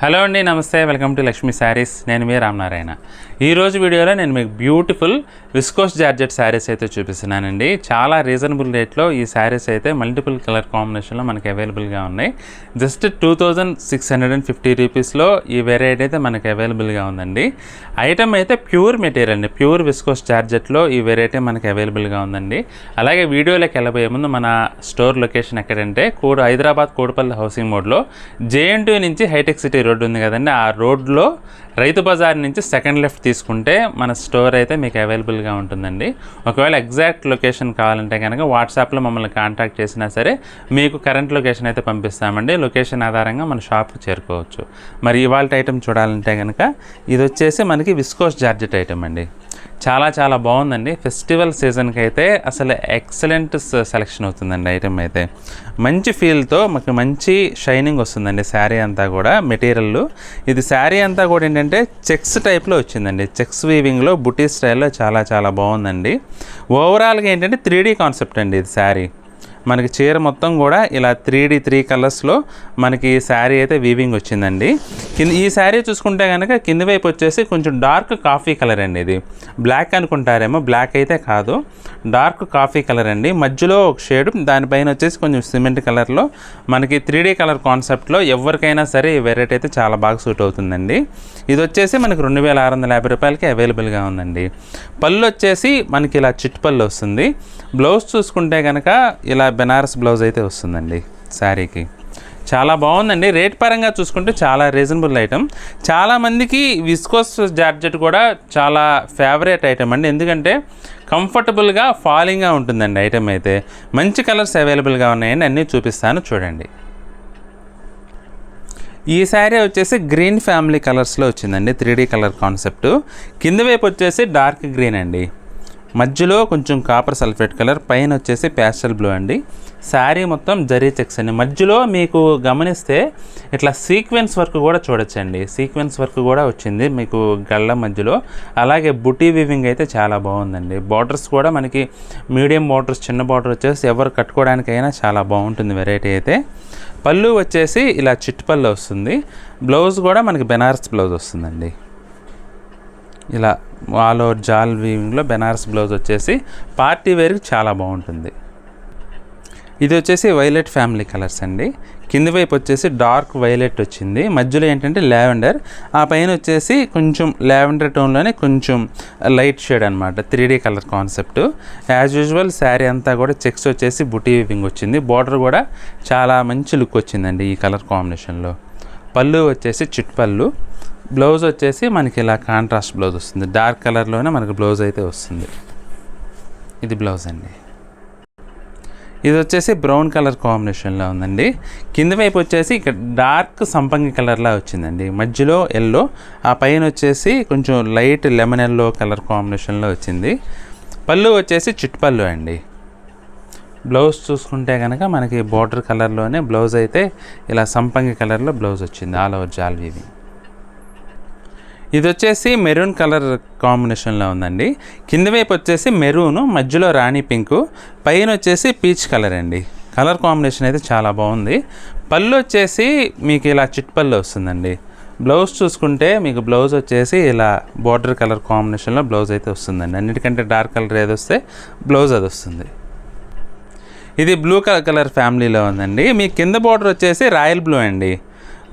Hello అండి, నమస్తే. Welcome to Lakshmi saris. నేను మీ రామనారాయణ. ఈరోజు వీడియోలో నేను మీకు బ్యూటిఫుల్ విస్కోస్ జార్జెట్ శారీస్ అయితే చూపిస్తున్నానండి. చాలా రీజనబుల్ రేట్లో ఈ శారీస్ అయితే మల్టిపుల్ కలర్ కాంబినేషన్లో మనకి అవైలబుల్గా ఉన్నాయి. జస్ట్ 2650 రూపీస్లో ఈ వెరైటీ అయితే మనకి అవైలబుల్గా ఉందండి. ఐటమ్ అయితే ప్యూర్ మెటీరియల్ అండి, ప్యూర్ విస్కోస్ జార్జెట్లో ఈ వెరైటీ మనకి అవైలబుల్గా ఉందండి. అలాగే వీడియోలోకి వెళ్ళబోయే ముందు మన స్టోర్ లొకేషన్ ఎక్కడంటే హైదరాబాద్ కోడపల్లి హౌసింగ్ మోడ్లో JN2 నుంచి హైటెక్ సిటీ రోడ్డు ఉంది కదండి, ఆ రోడ్లో రైతు బజార్ నుంచి సెకండ్ లెఫ్ట్ తీసుకుంటే మన స్టోర్ అయితే మీకు అవైలబుల్గా ఉంటుందండి. ఒకవేళ ఎగ్జాక్ట్ లొకేషన్ కావాలంటే కనుక వాట్సాప్లో మమ్మల్ని కాంటాక్ట్ చేసినా సరే మీకు కరెంట్ లొకేషన్ అయితే పంపిస్తామండి. లొకేషన్ ఆధారంగా మన షాప్కి చేరుకోవచ్చు. మరి ఇవాళ ఐటమ్ చూడాలంటే కనుక ఇది వచ్చేసి మనకి విస్కోస్ జార్జెట్ ఐటమ్ అండి. చాలా బాగుందండి. ఫెస్టివల్ సీజన్కి అయితే అసలు ఎక్సలెంట్ సెలెక్షన్ అవుతుందండి. ఐటమ్ అయితే మంచి ఫీల్తో మాకు మంచి షైనింగ్ వస్తుందండి. శారీ అంతా కూడా మెటీరియల్, ఇది శారీ అంతా కూడా ఏంటంటే చెక్స్ టైప్లో వచ్చిందండి. చెక్స్ వీవింగ్లో బుటీ స్టైల్లో చాలా బాగుందండి. ఓవరాల్గా ఏంటంటే 3D కాన్సెప్ట్ అండి. ఇది శారీ మనకి చీర మొత్తం కూడా ఇలా 3 కలర్స్లో మనకి శారీ అయితే వీవింగ్ వచ్చిందండి. ఈ శారీ చూసుకుంటే కనుక కింది వైపు వచ్చేసి కొంచెం డార్క్ కాఫీ కలర్ అండి. ఇది బ్లాక్ అనుకుంటారేమో, బ్లాక్ అయితే కాదు, డార్క్ కాఫీ కలర్ అండి. మధ్యలో ఒక షేడ్, దానిపైన వచ్చేసి కొంచెం సిమెంట్ కలర్లో మనకి 3D కలర్ కాన్సెప్ట్లో ఎవరికైనా సరే ఈ వెరైటీ అయితే చాలా బాగా సూట్ అవుతుందండి. ఇది వచ్చేసి మనకి 2650 రూపాయలకి అవైలబుల్గా ఉందండి. పళ్ళు వచ్చేసి మనకి ఇలా చిట్ పళ్ళు వస్తుంది. బ్లౌజ్ చూసుకుంటే కనుక ఇలా బెనారస్ బ్లౌజ్ అయితే వస్తుందండి. శారీకి చాలా బాగుందండి. రేట్ పరంగా చూసుకుంటే చాలా రీజనబుల్ ఐటమ్. చాలామందికి విస్కోస్ జార్జెట్ కూడా చాలా ఫేవరెట్ ఐటమ్ అండి. ఎందుకంటే కంఫర్టబుల్గా ఫాలింగ్గా ఉంటుందండి. ఐటమ్ అయితే మంచి కలర్స్ అవైలబుల్గా ఉన్నాయండి, అన్నీ చూపిస్తాను చూడండి. ఈ శారీ వచ్చేసి గ్రీన్ ఫ్యామిలీ కలర్స్లో వచ్చిందండి. 3D colour concept. కింద వైపు వచ్చేసి డార్క్ గ్రీన్ అండి, మధ్యలో కొంచెం కాపర్ సల్ఫేట్ కలర్, పైన వచ్చేసి ప్యాస్టల్ బ్లూ అండి. శారీ మొత్తం జరీ చెక్స్ అండి. మధ్యలో మీకు గమనిస్తే ఇట్లా సీక్వెన్స్ వర్క్ కూడా చూడొచ్చండి. సీక్వెన్స్ వర్క్ కూడా వచ్చింది మీకు గళ్ళ మధ్యలో. అలాగే బుటీ వీవింగ్ అయితే చాలా బాగుందండి. బార్డర్స్ కూడా మనకి మీడియం బార్డర్స్, చిన్న బార్డర్ వచ్చేసి ఎవరు కట్టుకోవడానికైనా చాలా బాగుంటుంది వెరైటీ అయితే. పళ్ళు వచ్చేసి ఇలా చిట్ పళ్ళు వస్తుంది. బ్లౌజ్ కూడా మనకి బెనారస్ బ్లౌజ్ వస్తుందండి. ఇలా ఆల్ ఓవర్ జాల్ వీవింగ్లో బెనారస్ బ్లౌజ్ వచ్చేసి పార్టీ వేర్కి చాలా బాగుంటుంది. ఇది వచ్చేసి వైలెట్ ఫ్యామిలీ కలర్స్ అండి. కింది వైపు వచ్చేసి డార్క్ వైలెట్ వచ్చింది, మధ్యలో ఏంటంటే లావెండర్, ఆ పైన వచ్చేసి కొంచెం లావెండర్ టోన్లోనే కొంచెం లైట్ షేడ్ అనమాట. 3D colour concept. As usual sari అంతా కూడా చెక్స్ వచ్చేసి బుటీ వీవింగ్ వచ్చింది. బార్డర్ కూడా చాలా మంచి లుక్ వచ్చిందండి ఈ కలర్ కాంబినేషన్లో. పళ్ళు వచ్చేసి చిట్ పళ్ళు. బ్లౌజ్ వచ్చేసి మనకి ఇలా కాంట్రాస్ట్ బ్లౌజ్ వస్తుంది. డార్క్ కలర్లోనే మనకి బ్లౌజ్ అయితే వస్తుంది. ఇది బ్లౌజ్ అండి. ఇది వచ్చేసి బ్రౌన్ కలర్ కాంబినేషన్లో ఉందండి. కింద వైపు వచ్చేసి ఇక్కడ డార్క్ సంపంగి కలర్లా వచ్చిందండి, మధ్యలో ఎల్లో, ఆ పైన వచ్చేసి కొంచెం లైట్ లెమన్ ఎల్లో కలర్ కాంబినేషన్లో వచ్చింది. పళ్ళు వచ్చేసి చిట్ పళ్ళు అండి. బ్లౌజ్ చూసుకుంటే కనుక మనకి బార్డర్ కలర్లోనే బ్లౌజ్ అయితే ఇలా సంపంగి కలర్లో బ్లౌజ్ వచ్చింది, ఆల్ ఓవర్ జాల్ వీవింగ్. ఇది వచ్చేసి మెరూన్ కలర్ కాంబినేషన్లో ఉందండి. కింద వైపు వచ్చేసి మెరూను, మధ్యలో రాణి పింకు, పైన వచ్చేసి పీచ్ కలర్ అండి. కలర్ కాంబినేషన్ అయితే చాలా బాగుంది. పళ్ళు వచ్చేసి మీకు ఇలా చిట్ పళ్ళు వస్తుందండి. బ్లౌజ్ చూసుకుంటే మీకు బ్లౌజ్ వచ్చేసి ఇలా బార్డర్ కలర్ కాంబినేషన్లో బ్లౌజ్ అయితే వస్తుందండి. అన్నిటికంటే డార్క్ కలర్ ఏది వస్తే బ్లౌజ్ అది వస్తుంది. ఇది బ్లూ కలర్ ఫ్యామిలీలో ఉందండి. మీ కింద బార్డర్ వచ్చేసి రాయల్ బ్లూ అండి.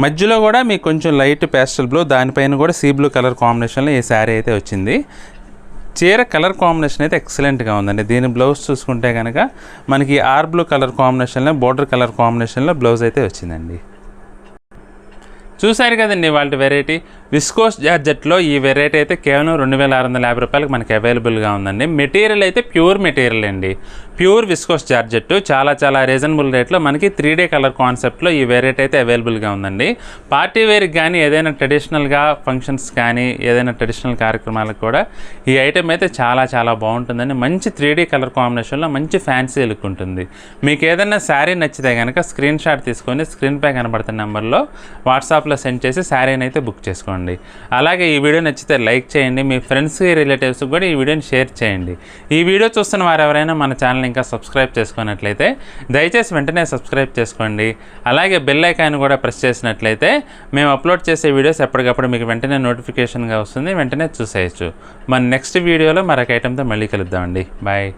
మధ్యలో కూడా మీకు కొంచెం లైట్ పేస్టల్ బ్లూ, దానిపైన కూడా సీ బ్లూ కలర్ కాంబినేషన్లో ఈ శారీ అయితే వచ్చింది. చీర కలర్ కాంబినేషన్ అయితే ఎక్సలెంట్గా ఉందండి. దీని బ్లౌజ్ చూసుకుంటే కనుక మనకి ఆర్ బ్లూ కలర్ కాంబినేషన్లో బార్డర్ కలర్ కాంబినేషన్లో బ్లౌజ్ అయితే వచ్చిందండి. చూసారు కదండి వాళ్ళ వెరైటీ విస్కోస్ జార్జెట్లో. ఈ వెరైటీ అయితే కేవలం 2650 రూపాయలకి మనకి అవైలబుల్గా ఉందండి. మెటీరియల్ అయితే ప్యూర్ మెటీరియల్ అండి, ప్యూర్ విస్కోస్ జార్జెట్. చాలా రీజనబుల్ రేట్లో మనకి 3D కలర్ కాన్సెప్ట్లో ఈ వెరైటీ అయితే అవైలబుల్గా ఉందండి. పార్టీ వేర్కి కానీ ఏదైనా ట్రెడిషనల్గా ఫంక్షన్స్ కానీ ఏదైనా ట్రెడిషనల్ కార్యక్రమాలకు కూడా ఈ ఐటెం అయితే చాలా బాగుంటుందండి. మంచి 3D కలర్ కాంబినేషన్లో మంచి ఫ్యాన్సీ లుక్ ఉంటుంది. మీకు ఏదైనా శారీ నచ్చితే కనుక స్క్రీన్ షాట్ తీసుకొని స్క్రీన్పై కనబడుతున్న నెంబర్లో వాట్సాప్లో నెంబర్లో సెండ్ చేసి శారీని అయితే బుక్ చేసుకోండి. అలాగే ఈ వీడియో నచ్చితే లైక్ చేయండి, మీ ఫ్రెండ్స్కి రిలేటివ్స్కి కూడా ఈ వీడియోని షేర్ చేయండి. ఈ వీడియో చూస్తున్న వారు ఎవరైనా మన ఛానల్ ఇంకా సబ్స్క్రైబ్ చేసుకున్నట్లయితే దయచేసి వెంటనే సబ్స్క్రైబ్ చేసుకోండి. అలాగే బెల్ ఐకాన్ కూడా ప్రెస్ చేసినట్లయితే మేము అప్లోడ్ చేసే వీడియోస్ ఎప్పటికప్పుడు మీకు వెంటనే నోటిఫికేషన్గా వస్తుంది, వెంటనే చూసేయచ్చు. మన నెక్స్ట్ వీడియోలో మరొక ఐటెంతో మళ్ళీ కలుద్దామండి. బాయ్.